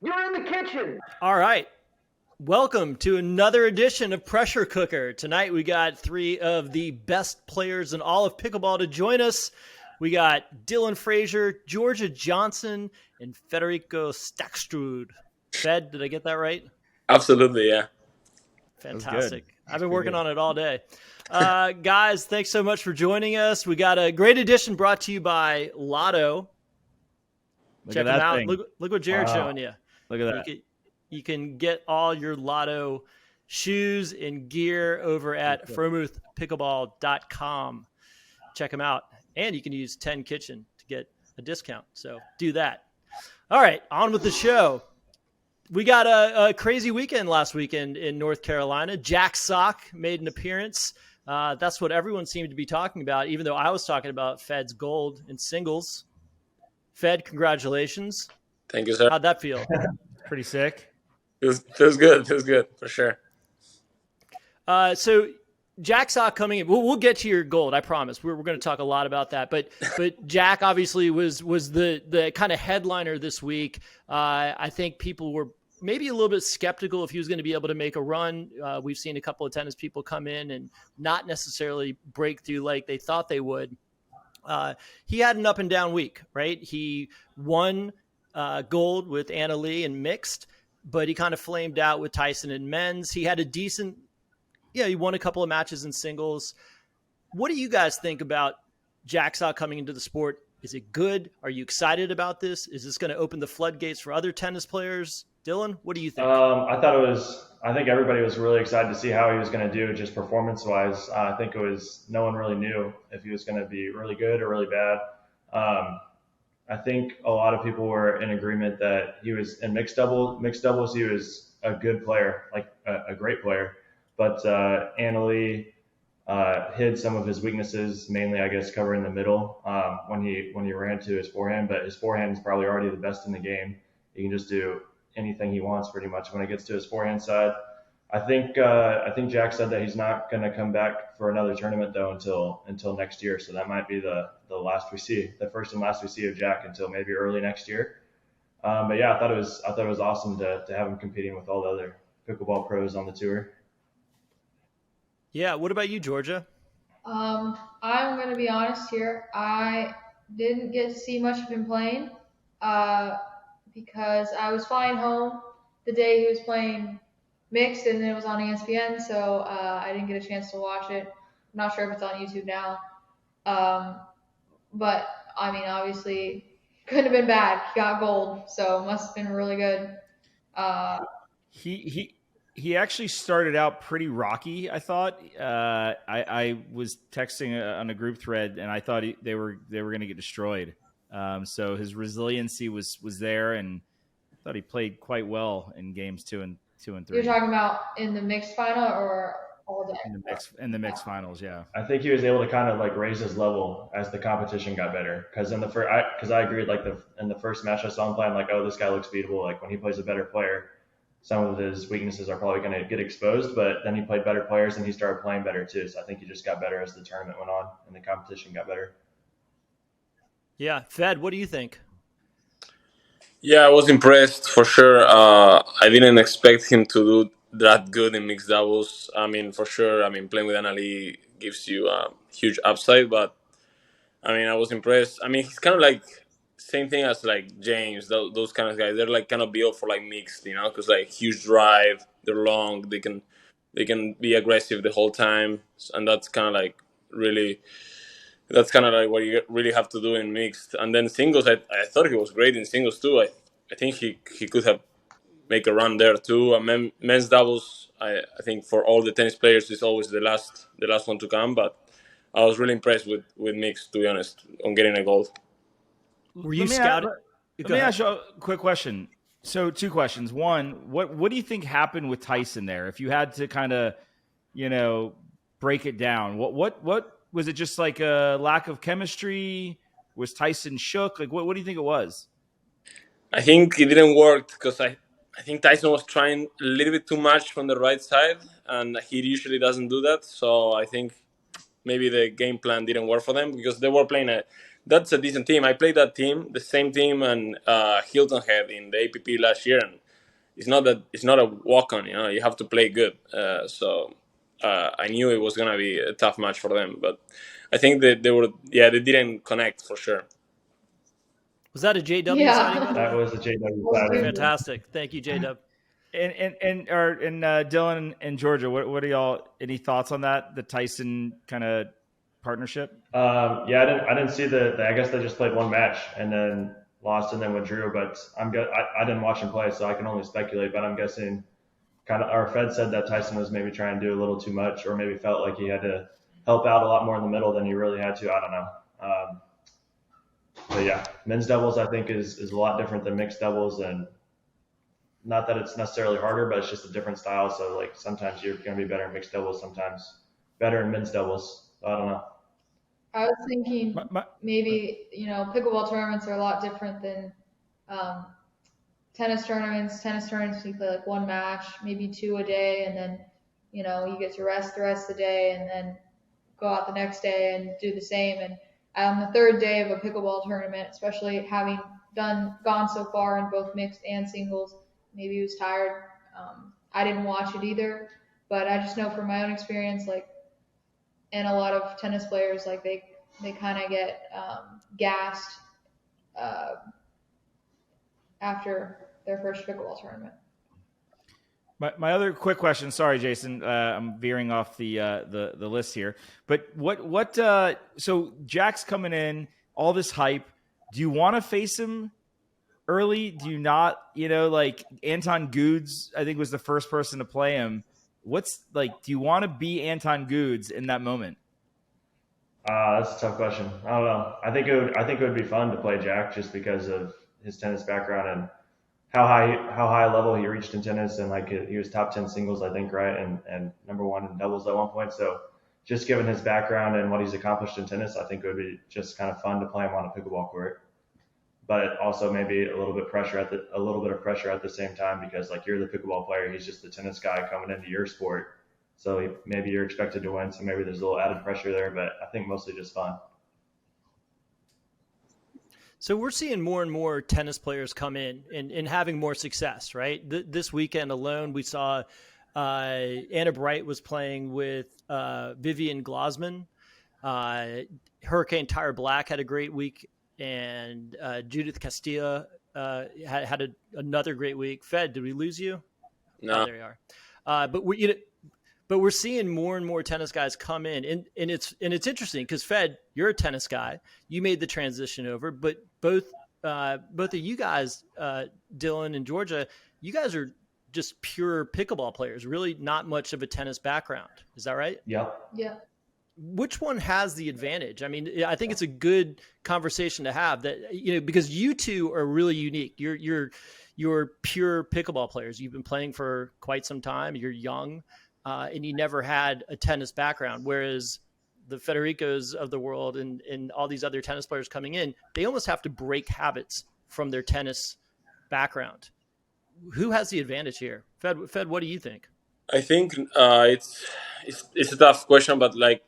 You're in the kitchen. All right. Welcome to another edition of Pressure Cooker. Tonight we got three of the best players in all of pickleball to join us. We got Dylan Frazier, Jorja Johnson, and Federico Staksrud. Fed, did I get that right? Absolutely, yeah. Fantastic. I've been working on it all day. Guys, thanks so much for joining us. We got a great edition brought to you by Lotto. Check them out. Look what Jared's showing you. Look at that. You can get all your Lotto shoes and gear over at fromouthpickleball.com. Check them out. And you can use 10 Kitchen to get a discount. So do that. All right, on with the show. We got a crazy weekend last weekend in North Carolina. Jack Sock made an appearance. That's what everyone seemed to be talking about, even though I was talking about Fed's gold in singles. Fed, congratulations. Thank you, sir. How'd that feel? Pretty sick. Feels good. Feels good, for sure. So Jack Sock coming in. We'll get to your gold, I promise. We're going to talk a lot about that. But Jack obviously was the kind of headliner this week. I think people were maybe a little bit skeptical if he was going to be able to make a run. We've seen a couple of tennis people come in and not necessarily break through like they thought they would. He had an up and down week, right? He won gold with Anna Leigh in mixed, but he kind of flamed out with Tyson in men's. He had a decent, he won a couple of matches in singles. What do you guys think about Jack Sock coming into the sport? Is it good? Are you excited about this? Is this going to open the floodgates for other tennis players? Dylan, what do you think? I think everybody was really excited to see how he was going to do just performance-wise. I think no one really knew if he was going to be really good or really bad. I think a lot of people were in agreement that he was in mixed doubles, he was a good player, like a great player. But Anna Leigh hid some of his weaknesses, mainly, I guess, covering the middle when he ran to his forehand. But his forehand is probably already the best in the game. He can just do anything he wants pretty much when it gets to his forehand side. I think Jack said that he's not going to come back for another tournament though until next year. So that might be the last we see, the first and last we see of Jack until maybe early next year. But yeah, I thought it was awesome to have him competing with all the other pickleball pros on the tour. Yeah. What about you, Jorja? I'm going to be honest here. I didn't get to see much of him playing because I was flying home the day he was playing mixed, and then it was on ESPN, so I didn't get a chance to watch it. I'm not sure if it's on YouTube now. But, I mean, obviously, couldn't have been bad. He got gold, so must have been really good. He actually started out pretty rocky, I thought. I was texting on a group thread, and I thought they were going to get destroyed. So his resiliency was there, and I thought he played quite well in games 2 and 3. You're talking about in the mixed final or all day? In the mixed finals, yeah. I think he was able to kind of like raise his level as the competition got better. Because I agreed, like in the first match I saw him playing, like, oh, this guy looks beatable. Like when he plays a better player, some of his weaknesses are probably going to get exposed. But then he played better players and he started playing better too. So I think he just got better as the tournament went on and the competition got better. Yeah, Fed, what do you think? Yeah, I was impressed for sure. I didn't expect him to do that good in mixed doubles. I mean, for sure. I mean, playing with Anna Leigh gives you a huge upside, but I mean, I was impressed. I mean, he's kind of like same thing as like James, those kind of guys. They're like kind of built for like mixed, because like huge drive, they're long, they can be aggressive the whole time, and that's kind of like really. That's kind of like what you really have to do in mixed. And then singles, I thought he was great in singles too. I think he could have make a run there too. And men's doubles, I think for all the tennis players is always the last one to come. But I was really impressed with mixed, to be honest, on getting a gold. Were you scouted? Let me ask you a quick question. So 2 questions. One, what do you think happened with Tyson there? If you had to kind of, break it down, what was it? Just like a lack of chemistry? Was Tyson shook? Like, what do you think it was? I think it didn't work because I think Tyson was trying a little bit too much from the right side, and he usually doesn't do that. So I think maybe the game plan didn't work for them because they were playing that's a decent team. I played that team, the same team, and Hilton Head in the APP last year, and it's not a walk on. You have to play good. So I knew it was gonna be a tough match for them, but I think that they didn't connect for sure. Was that a JW Yeah. sighting, by the That way? was a JW sighting. Fantastic. Thank you, JW. And Dylan and Georgia, what are y'all? Any thoughts on that? The Tyson kind of partnership? Yeah, I didn't see I guess they just played one match and then lost and then withdrew. But I didn't watch him play, so I can only speculate. But I'm guessing kind of our Fed said that Tyson was maybe trying to do a little too much, or maybe felt like he had to help out a lot more in the middle than he really had to. I don't know. But yeah, men's doubles I think is a lot different than mixed doubles, and not that it's necessarily harder, but it's just a different style. So like sometimes you're going to be better in mixed doubles, sometimes better in men's doubles. So I don't know. I was thinking maybe, pickleball tournaments are a lot different than tennis tournaments. Tennis tournaments, you play like one match, maybe two a day, and then, you get to rest the rest of the day and then go out the next day and do the same. And on the third day of a pickleball tournament, especially having gone so far in both mixed and singles, maybe he was tired. I didn't watch it either, but I just know from my own experience, like, and a lot of tennis players, like they kind of get gassed after their first pickleball tournament. My other quick question. Sorry, Jason, I'm veering off the list here. But what? So Jack's coming in, all this hype. Do you want to face him early? Do you not? Like Anton Goods, I think was the first person to play him. What's like? Do you want to be Anton Goods in that moment? That's a tough question. I don't know. I think it would be fun to play Jack just because of his tennis background and how high level he reached in tennis, and like he was top 10 singles, I think, right, and number one in doubles at one point. So just given his background and what he's accomplished in tennis, I think it would be just kind of fun to play him on a pickleball court. But also maybe a little bit of pressure at the same time, because like you're the pickleball player, he's just the tennis guy coming into your sport. So maybe you're expected to win, so maybe there's a little added pressure there, but I think mostly just fun. So we're seeing more and more tennis players come in and having more success, right? This weekend alone, we saw Anna Bright was playing with Vivian Glosman. Hurricane Tyre Black had a great week, and Judith Castilla had another great week. Fed, did we lose you? No. Oh, there you are. But we're seeing more and more tennis guys come in, and it's interesting because Fed, you're a tennis guy. You made the transition over, but both of you guys, Dylan and Georgia, you guys are just pure pickleball players. Really, not much of a tennis background. Is that right? Yeah. Yeah. Which one has the advantage? I mean, I think it's a good conversation to have. That because you two are really unique. You're pure pickleball players. You've been playing for quite some time. You're young. And you never had a tennis background, whereas the Federicos of the world and all these other tennis players coming in, they almost have to break habits from their tennis background. Who has the advantage here? Fed, what do you think? I think it's a tough question, but like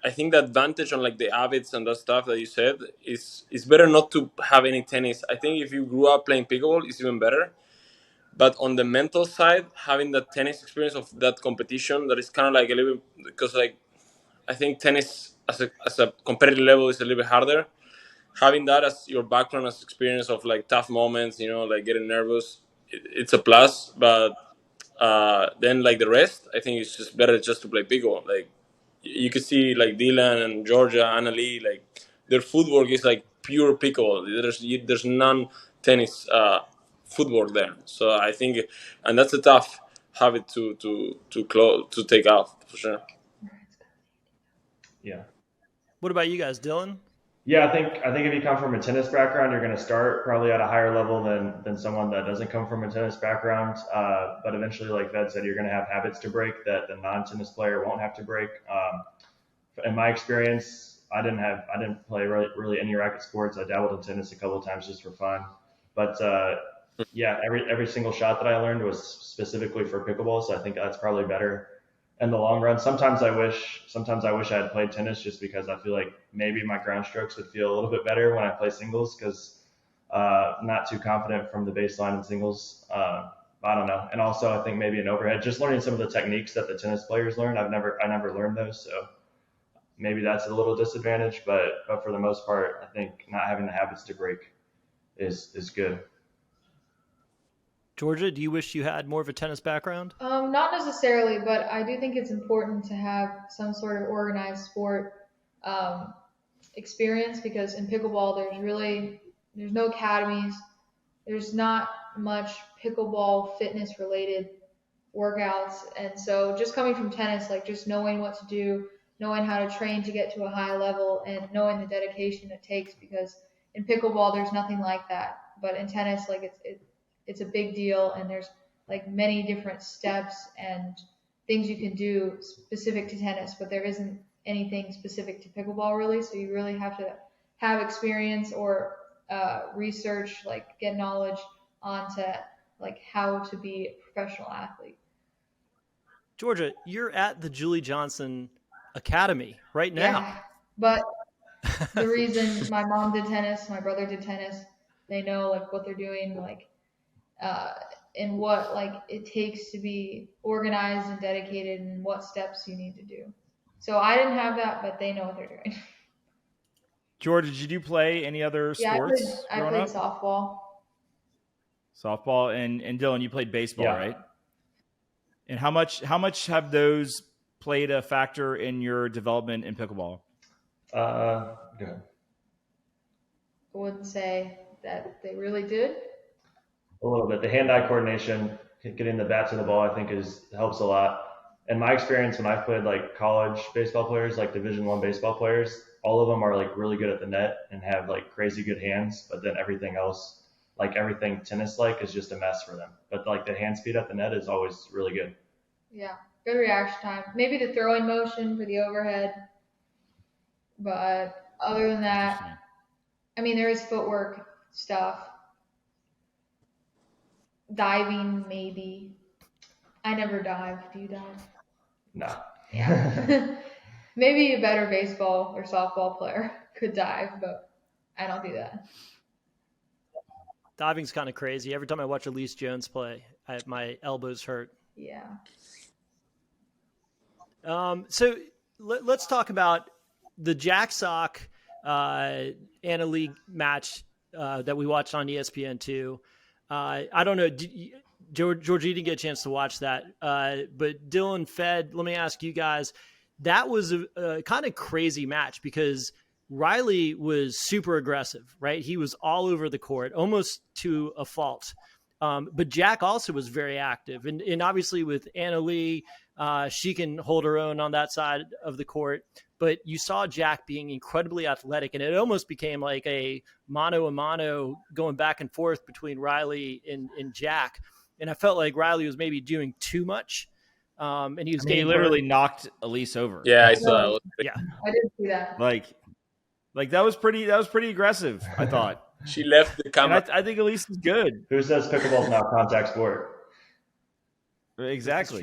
I think the advantage on like the habits and that stuff that you said is better not to have any tennis. I think if you grew up playing pickleball, it's even better. But on the mental side, having that tennis experience of that competition, that is kind of like a little bit, because like I think tennis as a competitive level is a little bit harder. Having that as your background, as experience of like tough moments, like getting nervous, it's a plus. But then like the rest, I think it's just better just to play pickleball. Like you could see like Dylan and Georgia, Anna Leigh, like their footwork is like pure pickleball. There's none tennis footwork there. So I think, and that's a tough habit to take out for sure. Yeah. What about you guys, Dylan? Yeah, I think if you come from a tennis background, you're going to start probably at a higher level than someone that doesn't come from a tennis background. But eventually, like Ved said, you're going to have habits to break that the non-tennis player won't have to break. In my experience, I didn't play really any racket sports. I dabbled in tennis a couple of times just for fun. But yeah, every single shot that I learned was specifically for pickleball, so I think that's probably better. in the long run. Sometimes I wish I had played tennis, just because I feel like maybe my ground strokes would feel a little bit better when I play singles, because not too confident from the baseline in singles. I don't know. And also, I think maybe an overhead, just learning some of the techniques that the tennis players learn. I never learned those, so maybe that's a little disadvantage. But for the most part, I think not having the habits to break is good. Jorja, do you wish you had more of a tennis background? Not necessarily, but I do think it's important to have some sort of organized sport experience, because in pickleball, there's no academies. There's not much pickleball fitness related workouts. And so just coming from tennis, like just knowing what to do, knowing how to train to get to a high level, and knowing the dedication it takes, because in pickleball, there's nothing like that. But in tennis, like it's a big deal, and there's like many different steps and things you can do specific to tennis, but there isn't anything specific to pickleball really. So you really have to have experience or research, like get knowledge onto like how to be a professional athlete. Jorja, you're at the Jorja Johnson Academy right now. Yeah, but the reason my mom did tennis, my brother did tennis, they know like what they're doing, like and what like it takes to be organized and dedicated, and what steps you need to do. So I didn't have that, but they know what they're doing. Jorja, did you play any other sports I played softball. Softball, and Dylan, you played baseball, Yeah. right? And how much have those played a factor in your development in pickleball? Go ahead. I wouldn't say that they really did. A little bit. The hand-eye coordination, getting the bat to the ball, I think helps a lot. In my experience, when I've played like college baseball players, like Division I baseball players, all of them are like really good at the net and have like crazy good hands. But then everything else, like everything tennis-like, is just a mess for them. But like the hand speed at the net is always really good. Yeah, good reaction time. Maybe the throwing motion for the overhead, but other than that, I mean, there is footwork stuff. Diving, maybe. I never dive. Do you dive? No. Yeah. Maybe a better baseball or softball player could dive, but I don't do that. Diving's kind of crazy. Every time I watch Elise Jones play, my elbows hurt. Yeah. So let's talk about the Jack Sock Anna Leigh match that we watched on ESPN2. I don't know, Jorja, you didn't get a chance to watch that, but Dylan, Fed, let me ask you guys, that was a kind of crazy match because Riley was super aggressive, right? He was all over the court, almost to a fault. But Jack also was very active. And obviously with Anna Leigh, she can hold her own on that side of the court. But you saw Jack being incredibly athletic, and it almost became like a mano going back and forth between Riley and Jack. And I felt like Riley was maybe doing too much. And he was he literally knocked Elise over. Yeah, I saw. Yeah, I did see that. Like that was pretty aggressive, I thought. She left the camera. I think Elise is good. Who says pickleball's not a contact sport? Exactly.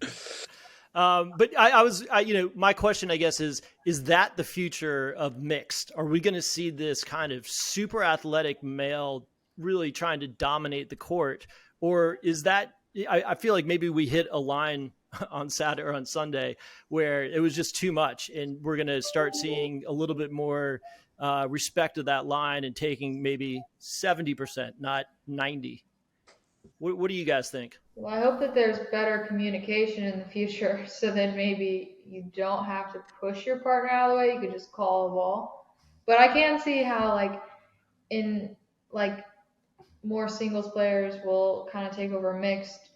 That's true. But my question, I guess, is that the future of mixed? Are we going to see this kind of super athletic male really trying to dominate the court? Or is that, I feel like maybe we hit a line on Saturday or on Sunday where it was just too much, and we're going to start seeing a little bit more respect of that line and taking maybe 70%, not 90%. What do you guys think? Well, I hope that there's better communication in the future, so then maybe you don't have to push your partner out of the way. You could just call a ball. But I can see how, like, in like more singles players will kind of take over mixed,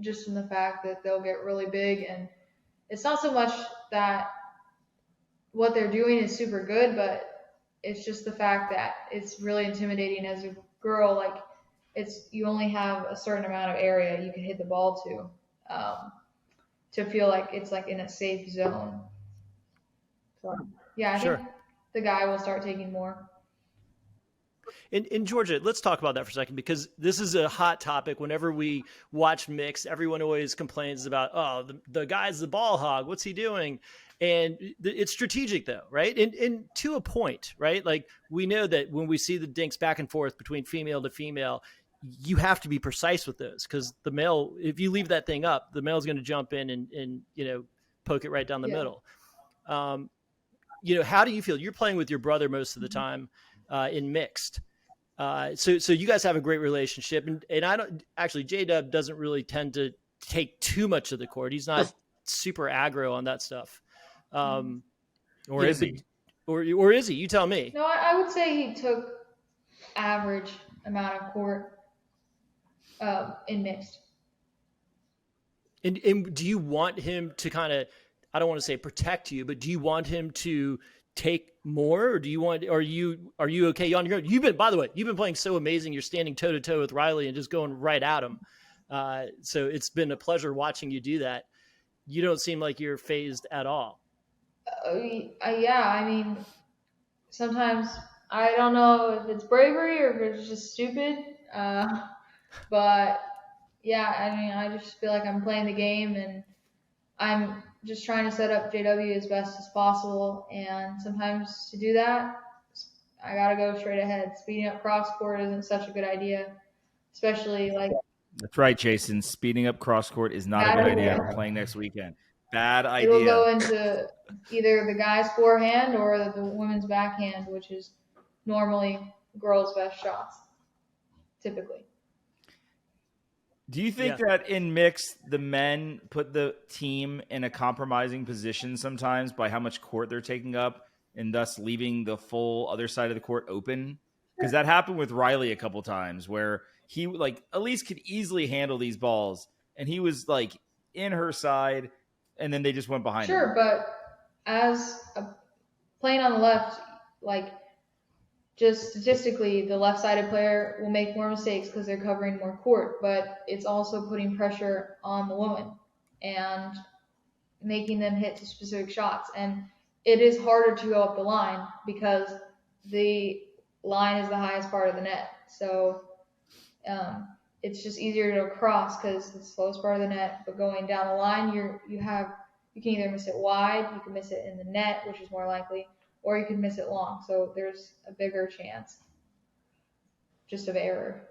just in the fact that they'll get really big, and it's not so much that what they're doing is super good, but it's just the fact that it's really intimidating as a girl. Like, you only have a certain amount of area you can hit the ball to feel like it's like in a safe zone. So yeah, I think the guy will start taking more. In Georgia, let's talk about that for a second, because this is a hot topic. Whenever we watch mixed, everyone always complains about, oh, the guy's the ball hog. What's he doing? And it's strategic, though, right? And to a point, right? Like, we know that when we see the dinks back and forth between female to female, you have to be precise with those, because the male, if you leave that thing up, the male's going to jump in and poke it right down the middle. How do you feel? You're playing with your brother most of the time in mixed. So you guys have a great relationship, and I don't actually, J-Dub doesn't really tend to take too much of the court. He's not super aggro on that stuff. Or is he? Or is he? You tell me. No, I would say he took average amount of court in mixed. And do you want him to kind of, I don't want to say protect you, but do you want him to take more, or are you okay on your own? By the way, you've been playing so amazing. You're standing toe to toe with Riley and just going right at him. So it's been a pleasure watching you do that. You don't seem like you're phased at all. Yeah, I mean, sometimes I don't know if it's bravery or if it's just stupid. But yeah, I mean, I just feel like I'm playing the game, and I'm just trying to set up JW as best as possible. And sometimes to do that, I got to go straight ahead. Speeding up cross court isn't such a good idea, especially like. That's right, Jason. Speeding up cross court is not a good idea. We're playing next weekend. Bad idea. It'll go into either the guy's forehand or the women's backhand, which is normally girls' best shots, typically. Do you think that in mixed, the men put the team in a compromising position sometimes by how much court they're taking up, and thus leaving the full other side of the court open? Because that happened with Riley a couple times, where he at least could easily handle these balls, and he was in her side, and then they just went behind him. Sure, but playing on the left, just statistically, the left-sided player will make more mistakes because they're covering more court, but it's also putting pressure on the woman and making them hit specific shots. And it is harder to go up the line because the line is the highest part of the net. So it's just easier to cross because it's the slowest part of the net. But going down the line, you can either miss it wide, you can miss it in the net, which is more likely, or you can miss it long. So there's a bigger chance just of error.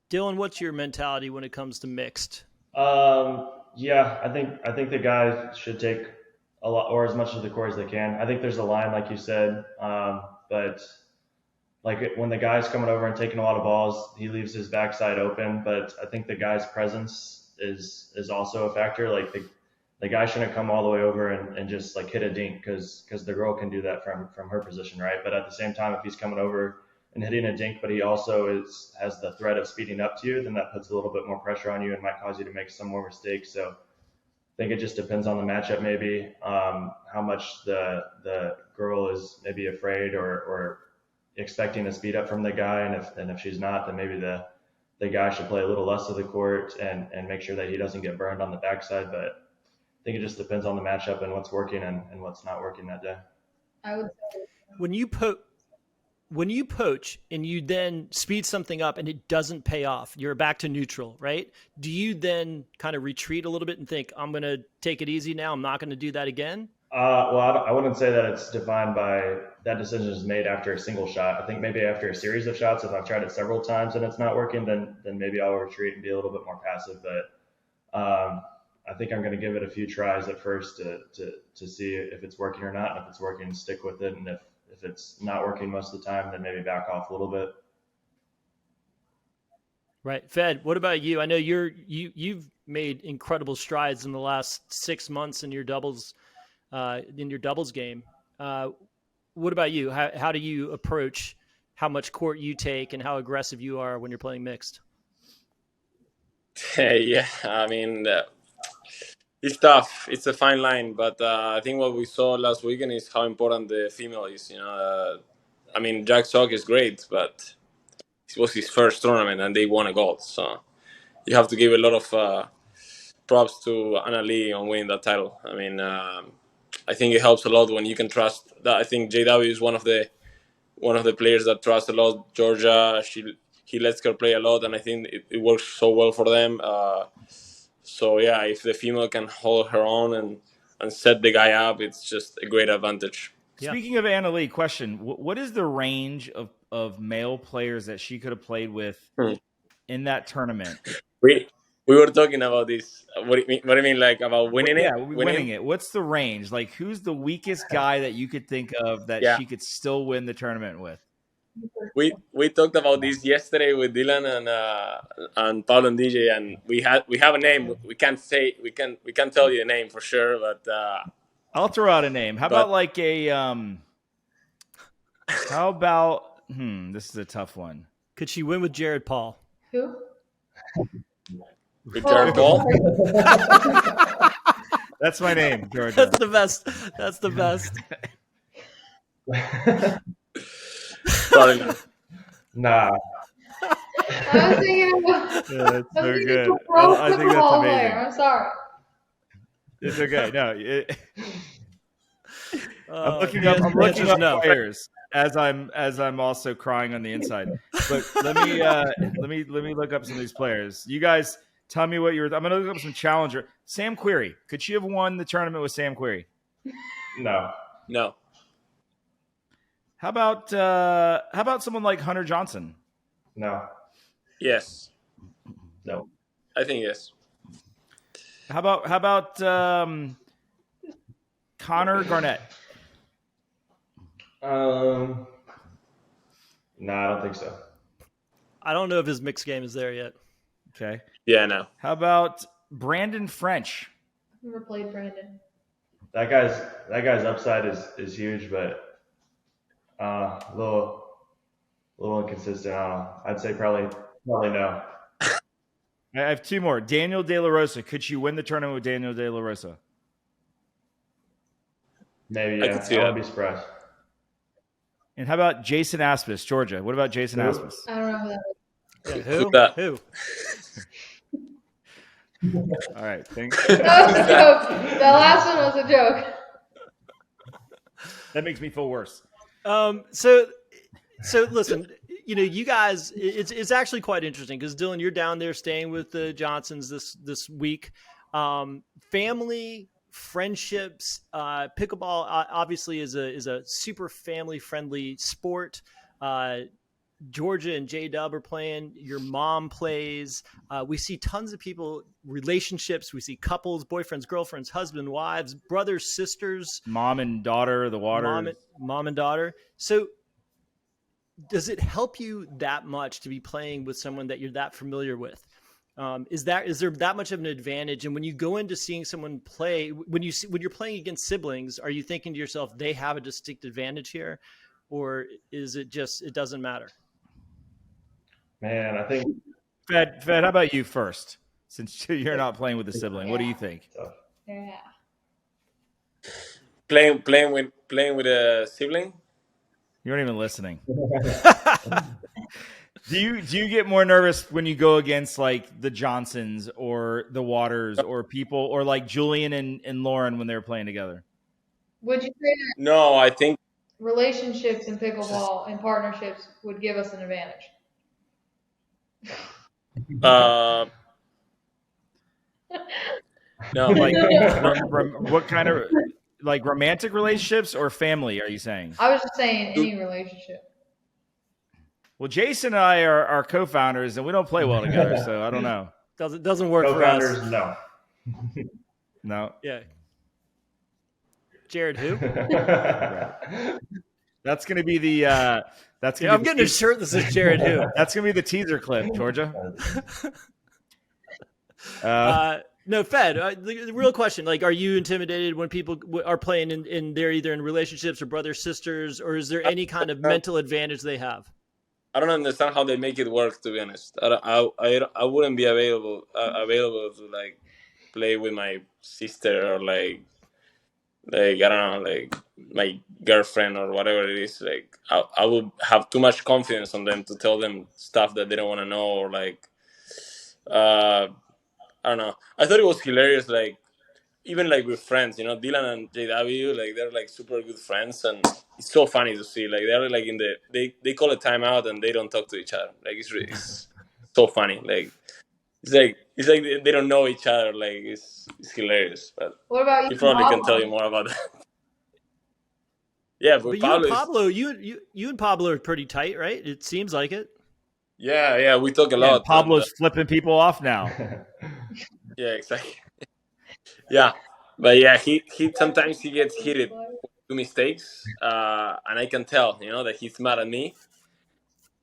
Dylan, what's your mentality when it comes to mixed? Yeah, I think the guys should take a lot or as much of the court as they can. I think there's a line, like you said, but when the guy's coming over and taking a lot of balls, he leaves his backside open. But I think the guy's presence is also a factor. The guy shouldn't come all the way over and just hit a dink because the girl can do that from her position, right? But at the same time, if he's coming over and hitting a dink, but he also has the threat of speeding up to you, then that puts a little bit more pressure on you and might cause you to make some more mistakes. So I think it just depends on the matchup, maybe how much the girl is maybe afraid or expecting a speed up from the guy, and if she's not, then maybe the guy should play a little less of the court and make sure that he doesn't get burned on the backside. But I think it just depends on the matchup and what's working and what's not working that day. I would say when you poach and you then speed something up and it doesn't pay off, you're back to neutral, right? Do you then kind of retreat a little bit and think, I'm going to take it easy now, I'm not going to do that again? Well, I wouldn't say that it's defined by that decision is made after a single shot. I think maybe after a series of shots, if I've tried it several times and it's not working, then maybe I'll retreat and be a little bit more passive. But I think I'm going to give it a few tries at first to see if it's working or not. And if it's working, stick with it. And if it's not working most of the time, then maybe back off a little bit. Right. Fed, what about you? I know you've made incredible strides in the last 6 months in your doubles game. What about you? How do you approach how much court you take and how aggressive you are when you're playing mixed? Yeah, I mean, it's tough. It's a fine line, but I think what we saw last weekend is how important the female is. I mean, Jack Sock is great, but it was his first tournament and they won a gold. So you have to give a lot of props to Anna Leigh on winning that title. I mean, I think it helps a lot when you can trust that. I think JW is one of the one of the players that trusts a lot. Georgia, he lets her play a lot, and I think it works so well for them. So yeah, if the female can hold her own and set the guy up, it's just a great advantage. Yeah. Speaking of Anna Leigh, question: what is the range of male players that she could have played with in that tournament? We were talking about this. What do you mean, like about winning it? Yeah, winning it. What's the range? Like, who's the weakest guy that you could think of that she could still win the tournament with? We talked about this yesterday with Dylan and Paul and DJ, and we have a name. We can't tell you the name for sure, but I'll throw out a name. How about like a how about this is a tough one. Could she win with Jared Paul? Who? With Jared Paul? That's my name, Jorja. That's the best. That's the best. Probably. Nah. I was thinking about. That's so good. I think that's amazing. I'm sorry. It's okay. No, I'm looking I'm up players as I'm also crying on the inside. But let me look up some of these players. You guys tell me what I'm going to look up some challenger. Sam Querrey. Could she have won the tournament with Sam Querrey? No. How about someone like Hunter Johnson? No. Yes. No. I think yes. How about Connor Garnett? No, I don't think so. I don't know if his mixed game is there yet. Okay. Yeah, no. How about Brandon French? I've never played Brandon. That guy's upside is huge, but a little inconsistent. I'd say probably no. I have two more. Daniel De La Rosa. Could she win the tournament with Daniel De La Rosa? Maybe, I yeah. could see I that. wouldn't be surprised. And how about Jason Aspes, Georgia? What about Jason Aspes? I don't know who that is. Yeah, who? that? Who? All right. That was a joke. That last one was a joke. That makes me feel worse. So listen, you guys, it's actually quite interesting because Dylan, you're down there staying with the Johnsons this week. Family, friendships, pickleball obviously is a super family friendly sport. Georgia and J-Dub are playing. Your mom plays. We see tons of people, relationships. We see couples, boyfriends, girlfriends, husband, wives, brothers, sisters. Mom and daughter, the water. Mom and daughter. So does it help you that much to be playing with someone that you're that familiar with? Is there that much of an advantage? And when you go into seeing someone play, when you're playing against siblings, are you thinking to yourself, they have a distinct advantage here? Or is it just, it doesn't matter? Man, I think Fed, how about you first? Since you're not playing with a sibling, what do you think? Yeah. Playing with a sibling? You weren't even listening. Do you get more nervous when you go against like the Johnsons or the Waters or people or like Julian and Lauren when they were playing together? Would you say that No, I think relationships in pickleball and partnerships would give us an advantage? no. Like what kind of like romantic relationships or family are you saying? I was just saying any relationship. Well, Jason and I are co-founders and we don't play well together, so I don't know. Doesn't work for us. co-founders, no. No. Yeah. Jared, who? That's going to be the I'm getting a shirt that says Jared who. That's going to be the teaser clip, Georgia. No, Fed, the real question, like, are you intimidated when people are playing in they're either in relationships or brothers, sisters, or is there any kind of mental advantage they have? I don't understand how they make it work. To be honest, I wouldn't be available to like play with my sister or like I don't know, like my girlfriend or whatever it is. Like I would have too much confidence on them to tell them stuff that they don't want to know or like I don't know. I thought it was hilarious. Like even like with friends, Dylan and JW, like they're like super good friends, and it's so funny to see. Like they're like they call a timeout and they don't talk to each other. Like it's so funny. Like it's like they don't know each other. Like it's hilarious. But What about he you, probably can tell you Pablo? more about that. Yeah, but you and Pablo is. Pablo, you and Pablo are pretty tight, right? It seems like it. Yeah, we talk a Yeah, lot. Pablo's flipping people off now. Yeah, exactly. Yeah, but yeah, he sometimes he gets heated with mistakes, and I can tell, that he's mad at me.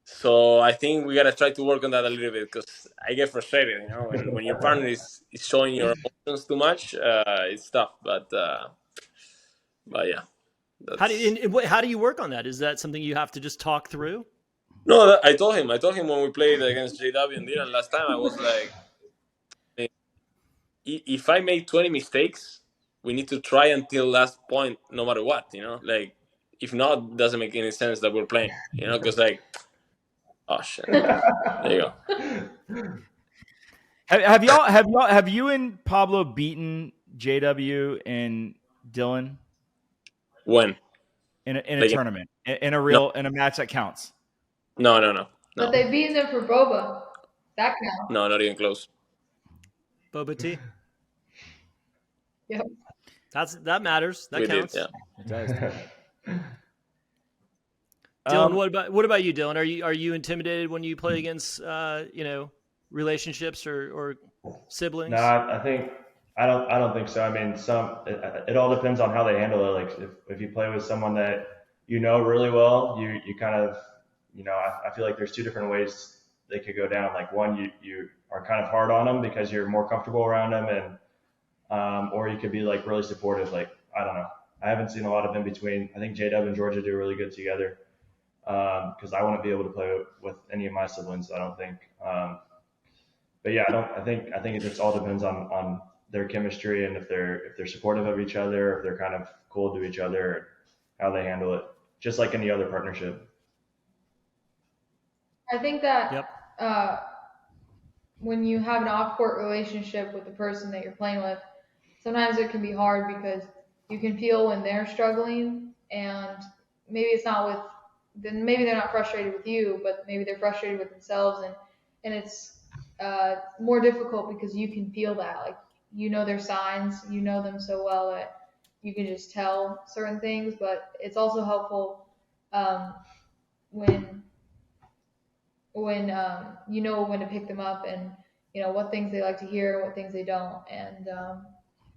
So I think we gotta try to work on that a little bit because I get frustrated. When your partner is showing your emotions too much, it's tough. But yeah, How do that's you, and how do you work on that? Is that something you have to just talk through? no. I told him. When we played against JW and Dylan last time, I was like, if I make 20 mistakes, we need to try until last point, no matter what. Like if not, it doesn't make any sense that we're playing. Because like, oh shit, there you go. Have you and Pablo beaten JW and Dylan When? in a Like tournament, in no, a match that counts? But they've beaten them for boba. That counts. No, not even close. Boba T. Yep. That matters. That We counts. did, yeah. It does. Dylan, what about you, Dylan? Are you intimidated when you play against relationships or siblings? No, I don't think so. I mean, it all depends on how they handle it. Like if you play with someone that you know really well, you kind of, I feel like there's two different ways they could go down. Like one, you are kind of hard on them because you're more comfortable around them, and or you could be like really supportive. Like I don't know. I haven't seen a lot of in between. I think J-Dub and Georgia do really good together because I wouldn't be able to play with any of my siblings. I don't think. But yeah, I think it just all depends on their chemistry and if they're supportive of each other, if they're kind of cool to each other, how they handle it, just like any other partnership. I think that Yep. when you have an off-court relationship with the person that you're playing with, sometimes it can be hard because you can feel when they're struggling, and maybe it's not with, then maybe they're not frustrated with you, but maybe they're frustrated with themselves, and it's more difficult because you can feel that, like you know their signs, you know them so well that you can just tell certain things. But it's also helpful when you know when to pick them up, and what things they like to hear, what things they don't, and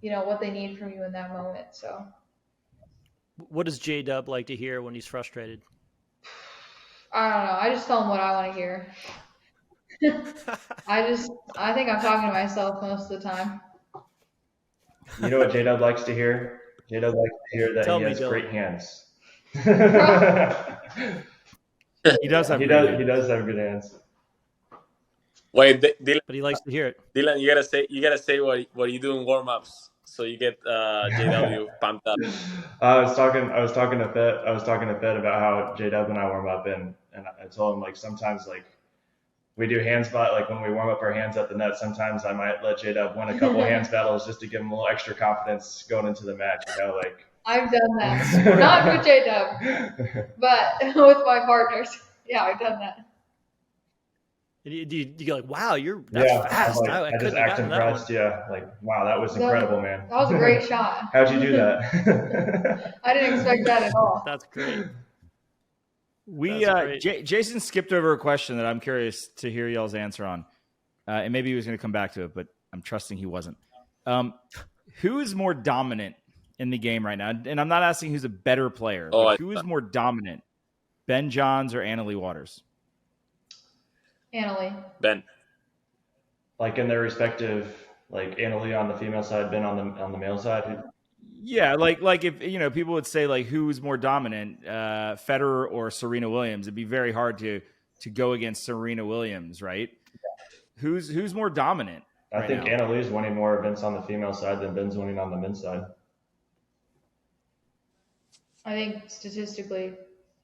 what they need from you in that moment. So What does J Dub like to hear when he's frustrated? I don't know. I just tell them what I want to hear. I think I'm talking to myself most of the time. You know what J-Dub likes to hear? J-Dub likes to hear that Tell he me, has Dylan. great hands. He does have. He does have good hands. Wait, Dylan, But he likes to hear it. Dylan, you gotta say what you do in warm ups, so you get JW pumped up. I was talking to Fed about how J-Dub and I warm up, and I told him like sometimes like we do hands bat, like when we warm up our hands at the net, sometimes I might let J-Dub win a couple hands battles just to give him a little extra confidence going into the match, like. I've done that. Not with J-Dub, but with my partners. Yeah, I've done that. And you go like, wow, that's fast. Like, I just couldn't have act gotten impressed. that one. Yeah, like wow, that was incredible, man. That was a great shot. How'd you do that? I didn't expect that at all. That's great. Jason skipped over a question that I'm curious to hear y'all's answer on, and maybe he was going to come back to it, but I'm trusting he wasn't. Who is more dominant in the game right now? And I'm not asking who's a better player, but who is more dominant, Ben Johns or Anna Leigh Waters? Anna Leigh. Ben. Like in their respective, like Anna Leigh on the female side, Ben on the male side. Yeah, like if people would say like who's more dominant, Federer or Serena Williams, it'd be very hard to go against Serena Williams, right? Who's more dominant? I think Anna Leigh's winning more events on the female side than Ben's winning on the men's side. I think statistically,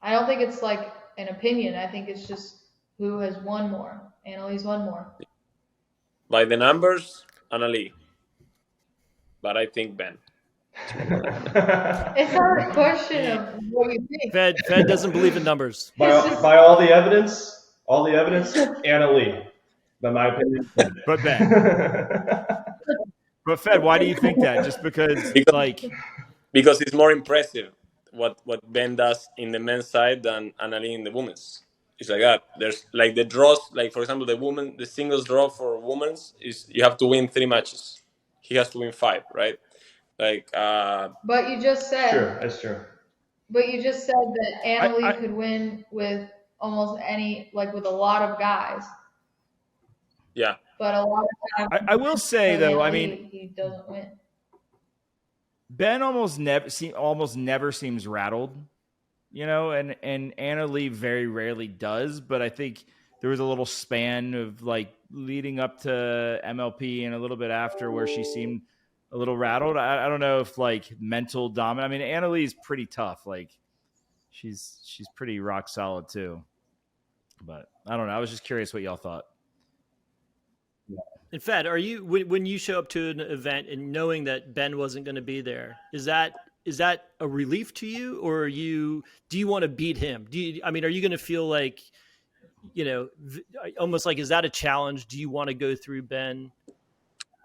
I don't think it's like an opinion. I think it's just who has won more. Anna Leigh's won more. By the numbers, Anna Leigh. but I think Ben. It's not a question of what you think. Fed doesn't believe in numbers. By all the evidence, Anna Leigh. By my opinion. But Ben. But Fed, why do you think that? Just because because it's more impressive what Ben does in the men's side than Anna Leigh in the women's. It's like that. There's like the draws, like for example, the singles draw for women's is you have to win 3 matches. He has to win 5, right? Like. But you just said. True, that's true. But you just said that Anna Leigh could win with almost any, like with a lot of guys. Yeah. But a lot of times, I will say though, Anna I Leigh, mean, he doesn't win. Ben almost never seems rattled, you know, and Anna Leigh very rarely does. But I think there was a little span of like leading up to MLP and a little bit after where she seemed a little rattled. I don't know if like mental dominant. I mean, Anna Leigh is pretty tough. Like she's pretty rock solid too. But I don't know. I was just curious what y'all thought. And Fed, are you when you show up to an event and knowing that Ben wasn't going to be there, is that a relief to you, or do you want to beat him? Are you going to feel like, you know, almost like, is that a challenge? Do you want to go through Ben,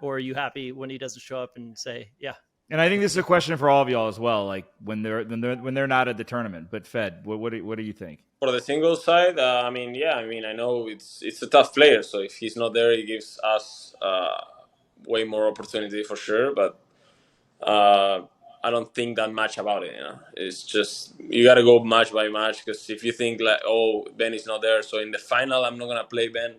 or are you happy when he doesn't show up and say, yeah? And I think this is a question for all of y'all as well. Like when they're not at the tournament. But Fed, what do you think? For the singles side, I know it's a tough player. So if he's not there, he gives us way more opportunity for sure. But I don't think that much about it. You know, it's just you got to go match by match, because if you think like, oh, Ben is not there, so in the final I'm not gonna play Ben,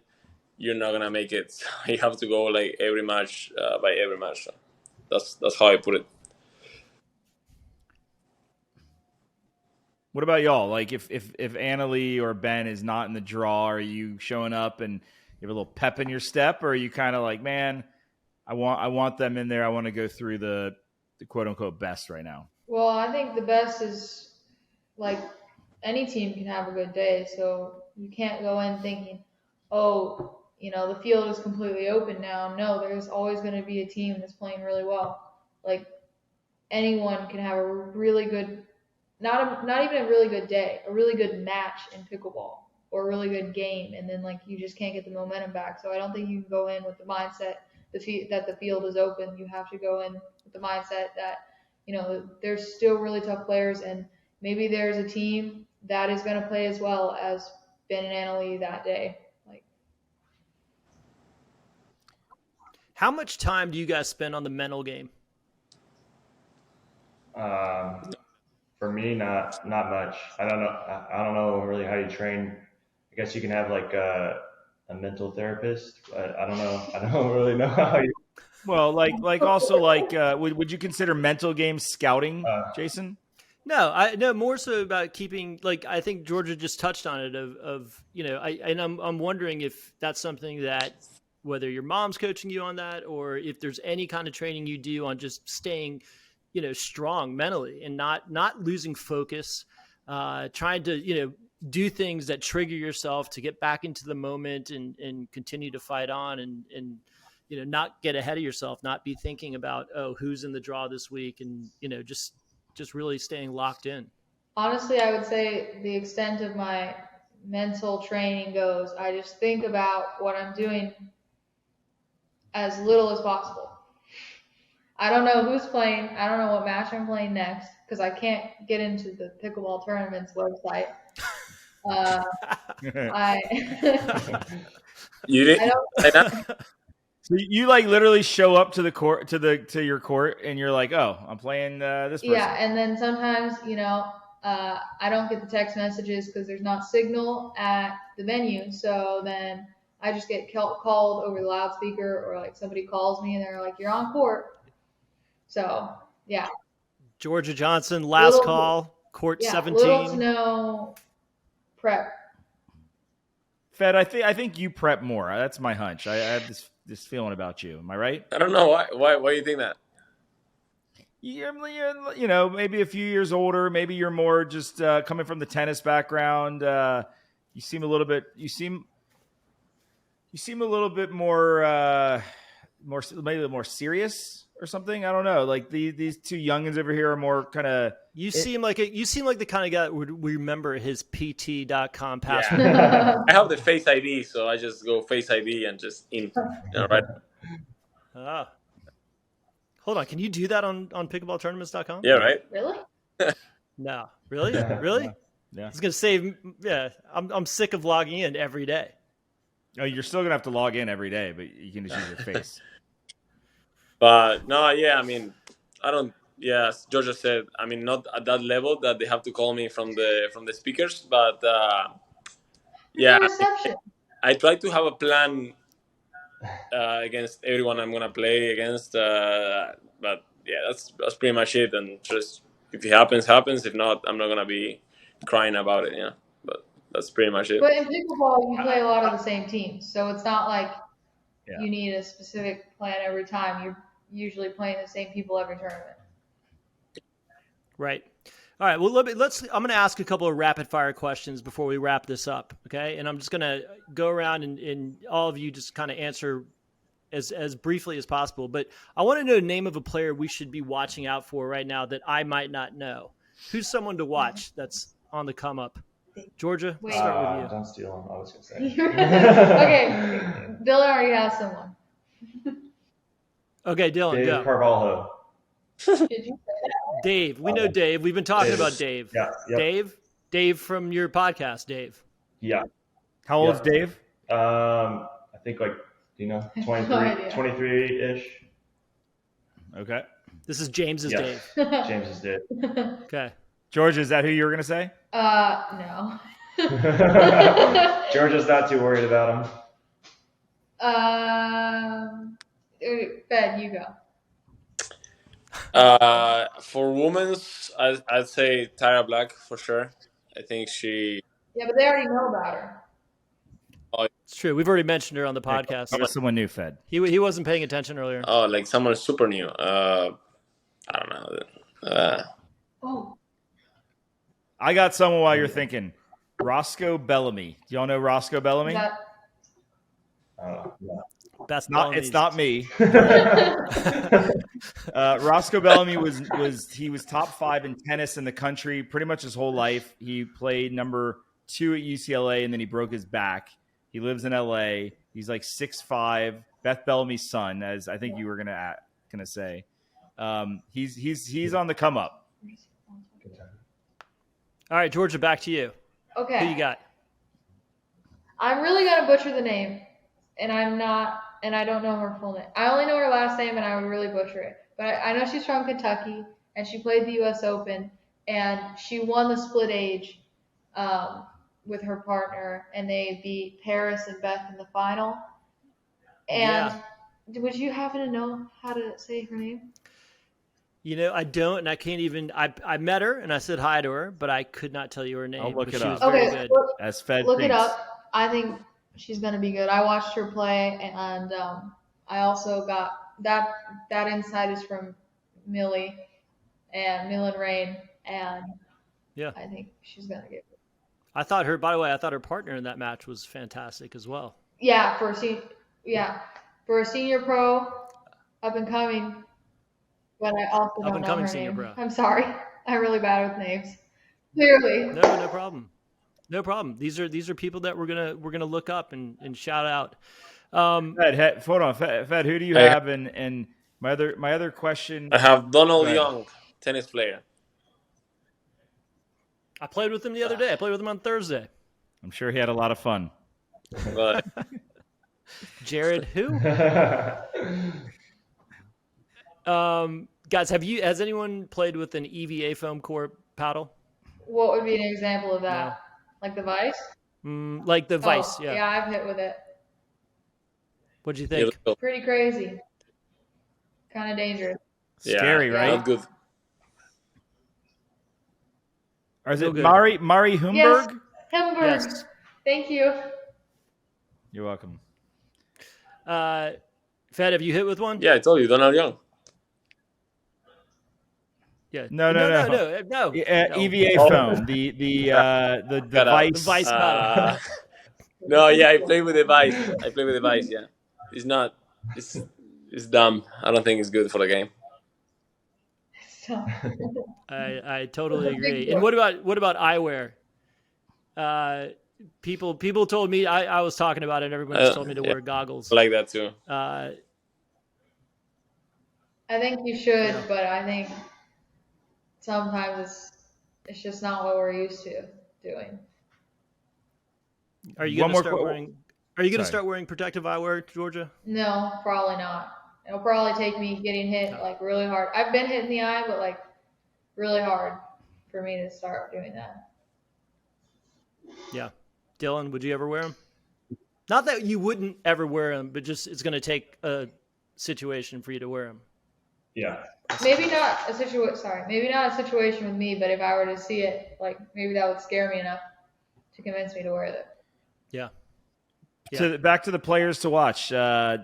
you're not gonna make it. You have to go like every match by every match. So that's how I put it. What about y'all? Like if Anna Leigh or Ben is not in the draw, are you showing up and you have a little pep in your step, or are you kind of like, man, I want them in there. I want to go through the quote unquote best right now? Well, I think the best is like any team can have a good day. So you can't go in thinking, oh, you know, the field is completely open now. No, there's always going to be a team that's playing really well. Like anyone can have a really good, not even a really good day, a really good match in pickleball or a really good game. And then like, you just can't get the momentum back. So I don't think you can go in with the mindset that the field is open. You have to go in with the mindset that, you know, there's still really tough players, and maybe there's a team that is going to play as well as Ben and Anna Leigh that day. Like, how much time do you guys spend on the mental game? For me, not much. I don't know really how you train. I guess you can have like a mental therapist, but I don't know. I don't really know how you. Well, would you consider mental game scouting, Jason? No, more so about keeping, like, I think Jorja just touched on it of you know, I'm wondering if that's something that, whether your mom's coaching you on that, or if there's any kind of training you do on just staying, you know, strong mentally and not losing focus, trying to, you know, do things that trigger yourself to get back into the moment and continue to fight on and, you know, not get ahead of yourself, not be thinking about, oh, who's in the draw this week, and, you know, just really staying locked in. Honestly, I would say the extent of my mental training goes, I just think about what I'm doing as little as possible. I don't know who's playing. I don't know what match I'm playing next, because I can't get into the pickleball tournaments website. You didn't. I don't. So you like literally show up to the court to your court and you're like, oh, I'm playing this person. Yeah, and then sometimes, you know, I don't get the text messages because there's not signal at the venue. So then I just get called over the loudspeaker, or like somebody calls me and they're like, you're on court. So yeah. Jorja Johnson, last call, court 17. Little to no prep. Fed, I think you prep more. That's my hunch. I have this feeling about you. Am I right? I don't know why do you think that? You're, you know, maybe a few years older. Maybe you're more just coming from the tennis background. You seem a little bit. You seem a little bit more maybe more serious or something. I don't know. Like these two youngins over here are more kind of. You seem like the kind of guy that would remember his PT.com password. Yeah. I have the Face ID, so I just go Face ID and just in. Right. Hold on, can you do that on pickleballtournaments.com? Yeah, right. Really? No, really, really. Yeah. It's gonna save. Yeah, I'm sick of logging in every day. Oh, you're still gonna have to log in every day, but you can just use your face. But no, yeah, I mean, I don't. Yeah, as Georgia said, I mean, not at that level that they have to call me from the speakers, but yeah, I try to have a plan against everyone I'm gonna play against. But yeah, that's pretty much it. And just if it happens, happens. If not, I'm not gonna be crying about it. Yeah, but that's pretty much it. But in pickleball, you play a lot of the same teams, so it's not like you need a specific plan every time. You're usually playing the same people every tournament. Right. All right. Well, let's. I'm going to ask a couple of rapid fire questions before we wrap this up. Okay. And I'm just going to go around and all of you just kind of answer as briefly as possible. But I want to know the name of a player we should be watching out for right now that I might not know. Who's someone to watch that's on the come up? Georgia, let's start with you. Don't steal him. I was going to say. Okay. Dylan already has someone. Okay, Dylan, Dave go. Carvalho. Did you say that? Dave. We know Dave. We've been talking about Dave. Yeah. Yep. Dave from your podcast, Dave. Yeah. How old's Dave? I think like, 23-ish. Okay. This is James's Dave. James is Dave. Okay. George, is that who you were going to say? No. Georgia's not too worried about him. Ben, you go. For women's, I'd say Tyra Black for sure. I think she. Yeah, but they already know about her. It's true. We've already mentioned her on the podcast. That was someone new, Fed. He wasn't paying attention earlier. Oh, like someone super new. I don't know. Oh. I got someone while you're thinking. Roscoe Bellamy. Do y'all know Roscoe Bellamy? That's it's not me. Roscoe Bellamy was top 5 in tennis in the country pretty much his whole life. He played number 2 at UCLA and then he broke his back. He lives in LA. He's like 6'5", Beth Bellamy's son, as I think you were gonna say. He's on the come up. All right, Georgia, back to you. Okay. Who you got? I'm really gonna butcher the name, and I don't know her full name. I only know her last name, and I would really butcher it. But I know she's from Kentucky, and she played the U.S. Open, and she won the split age with her partner, and they beat Paris and Beth in the final. And would you happen to know how to say her name? You know, I don't, and I can't even. I met her and I said hi to her, but I could not tell you her name. I'll look it she up. Was very good. As Fed look thinks. it up. I think she's gonna be good. I watched her play, and I also got that insight is from Millie and Rain, and I think she's gonna get good. I thought her partner in that match was fantastic as well. Yeah, for a senior pro, up and coming. But I also don't know her name. Pro. I'm sorry. I'm really bad with names. Clearly. No problem. No problem. These are people that we're gonna look up and shout out. Fed, hold on, Fed. Who do you have? And my other question. I have Donald Young, tennis player. I played with him the other day. I played with him on Thursday. I'm sure he had a lot of fun. But Jared, who? Guys, has anyone played with an EVA foam core paddle? What would be an example of that? No. Like the Vice? Like the Vice, yeah. Yeah, I've hit with it. What'd you think? Pretty crazy. Kind of dangerous. Scary, right? Not good. Or is it Mari Humberg? Yes, Humberg. Yes. Thank you. You're welcome. Fed, have you hit with one? Yeah, I told you, Donald Young. Yeah. No. EVA foam. The Vice. The Vice paddle. No, yeah, I play with the Vice. Yeah, it's not. it's dumb. I don't think it's good for the game. So, I totally agree. And what about eyewear? People told me I was talking about it, and everyone just told me to wear goggles. I like that too. I think you should, but I think sometimes it's just not what we're used to doing. Are you going to start wearing? Are you going to start wearing protective eyewear, Jorja? No, probably not. It'll probably take me getting hit like really hard. I've been hit in the eye, but like really hard for me to start doing that. Yeah. Dylan, would you ever wear them? Not that you wouldn't ever wear them, but just it's going to take a situation for you to wear them. Yeah. Maybe not a situation. Sorry, maybe not a situation with me, but if I were to see it, like maybe that would scare me enough to convince me to wear it. Yeah. Back to the players to watch. How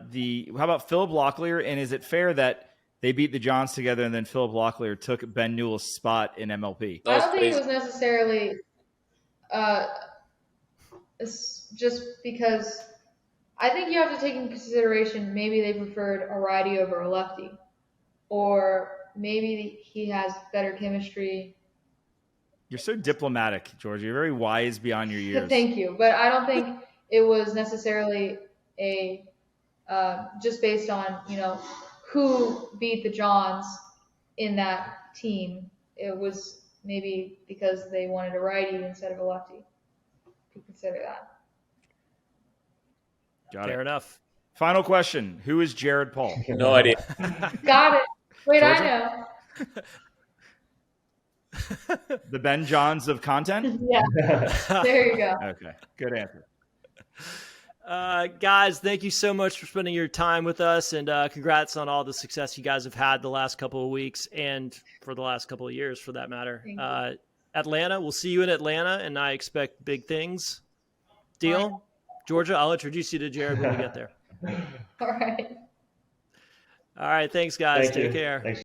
about Philip Locklear? And is it fair that they beat the Johns together and then Philip Locklear took Ben Newell's spot in MLP? I don't think it was necessarily just because I think you have to take into consideration maybe they preferred a righty over a lefty, or maybe he has better chemistry. You're so diplomatic, Jorja. You're very wise beyond your years. Thank you, but I don't think it was necessarily a just based on who beat the Johns in that team. It was maybe because they wanted a righty instead of a lefty. If you consider that. Fair enough. Final question: who is Jared Paul? No idea. Got it. Wait, Jorja? I know. The Ben Johns of content? Yeah. There you go. Okay. Good answer. Guys, thank you so much for spending your time with us, and congrats on all the success you guys have had the last couple of weeks and for the last couple of years, for that matter. Atlanta, we'll see you in Atlanta, and I expect big things. Deal? Jorja, I'll introduce you to Jared when we get there. All right. All right. Thanks, guys. Take care. Thanks.